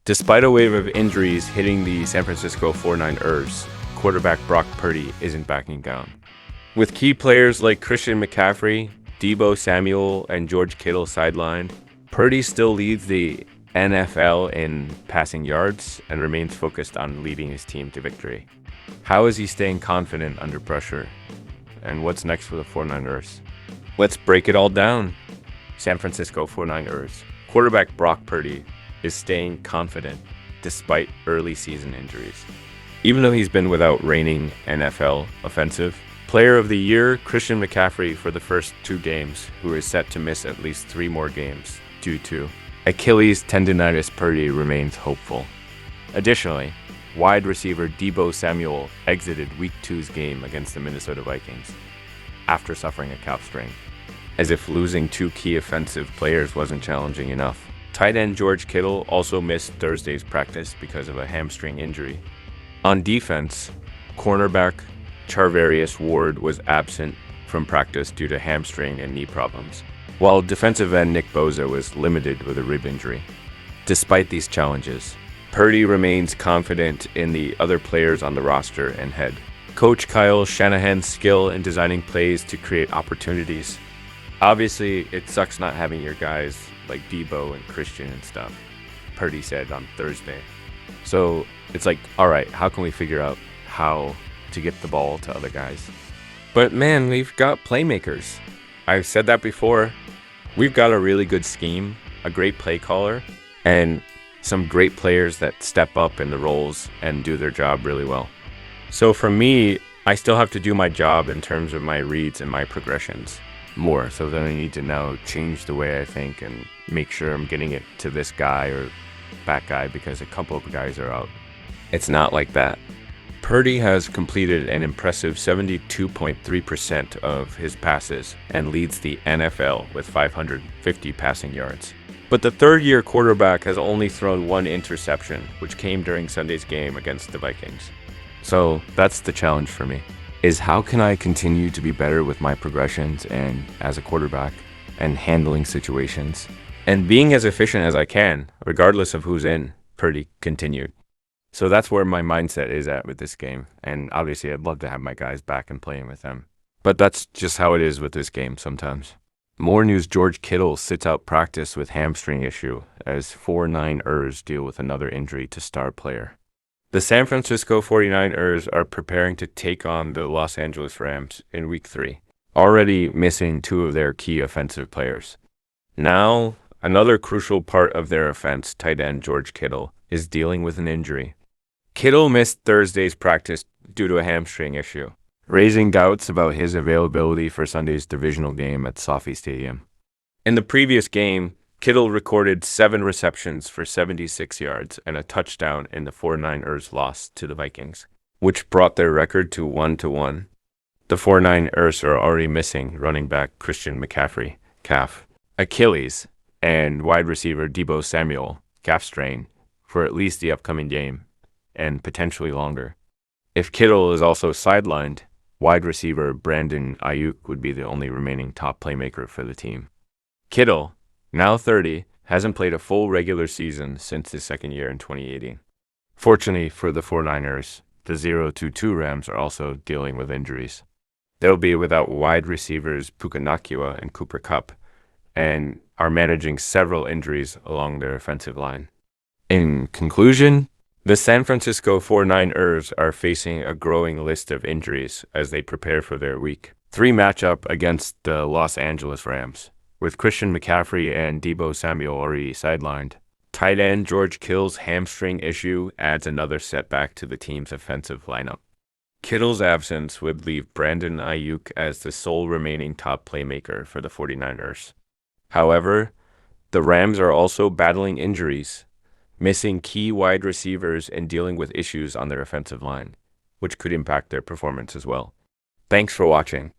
Despite a wave of injuries hitting the San Francisco 49ers, quarterback Brock Purdy isn't backing down. With key players like Christian McCaffrey, Deebo Samuel, and George Kittle sidelined, Purdy still leads the NFL in passing yards and remains focused on leading his team to victory. How is he staying confident under pressure? And what's next for the 49ers? Let's break it all down. San Francisco 49ers quarterback Brock Purdy is staying confident despite early season injuries. Even though he's been without reigning NFL offensive player of the year, Christian McCaffrey for the first 2 games, who is set to miss at least 3 more games due to Achilles tendonitis, Purdy remains hopeful. Additionally, wide receiver Deebo Samuel exited Week 2's game against the Minnesota Vikings after suffering a calf strain, as if losing 2 key offensive players wasn't challenging enough. Tight end George Kittle also missed Thursday's practice because of a hamstring injury. On defense, cornerback Charvarius Ward was absent from practice due to hamstring and knee problems, while defensive end Nick Bosa was limited with a rib injury. Despite these challenges, Purdy remains confident in the other players on the roster and head. Coach Kyle Shanahan's skill in designing plays to create opportunities. Obviously, it sucks not having your guys like Deebo and Christian and stuff, Purdy said on Thursday. So it's like, all right, how can we figure out how to get the ball to other guys? But man, we've got playmakers. I've said that before. We've got a really good scheme, a great play caller, and some great players that step up in the roles and do their job really well. So for me, I still have to do my job in terms of my reads and my progressions more. So then I need to now change the way I think and make sure I'm getting it to this guy or that guy because a couple of guys are out. It's not like that. Purdy has completed an impressive 72.3% of his passes and leads the NFL with 550 passing yards. But the third-year quarterback has only thrown 1 interception, which came during Sunday's game against the Vikings. So that's the challenge for me, is how can I continue to be better with my progressions and as a quarterback and handling situations and being as efficient as I can, regardless of who's in, Purdy continued. So that's where my mindset is at with this game. And obviously I'd love to have my guys back and playing with them. But that's just how it is with this game sometimes. More news: George Kittle sits out practice with hamstring issue as 49ers deal with another injury to star player. The San Francisco 49ers are preparing to take on the Los Angeles Rams in Week 3, already missing 2 of their key offensive players. Now, another crucial part of their offense, tight end George Kittle, is dealing with an injury. Kittle missed Thursday's practice due to a hamstring issue, raising doubts about his availability for Sunday's divisional game at SoFi Stadium. In the previous game, Kittle recorded 7 receptions for 76 yards and a touchdown in the 49ers' loss to the Vikings, which brought their record to 1-1. The 49ers are already missing running back Christian McCaffrey, calf, Achilles, and wide receiver Deebo Samuel, calf strain, for at least the upcoming game, and potentially longer. If Kittle is also sidelined, wide receiver Brandon Ayuk would be the only remaining top playmaker for the team. Kittle, now 30, hasn't played a full regular season since his second year in 2018. Fortunately for the 49ers, the 0-2 Rams are also dealing with injuries. They'll be without wide receivers Puka Nacua and Cooper Kupp, and are managing several injuries along their offensive line. In conclusion, the San Francisco 49ers are facing a growing list of injuries as they prepare for their Week 3 matchup against the Los Angeles Rams, with Christian McCaffrey and Deebo Samuel already sidelined. Tight end George Kittle's hamstring issue adds another setback to the team's offensive lineup. Kittle's absence would leave Brandon Ayuk as the sole remaining top playmaker for the 49ers. However, the Rams are also battling injuries, missing key wide receivers and dealing with issues on their offensive line, which could impact their performance as well. Thanks for watching.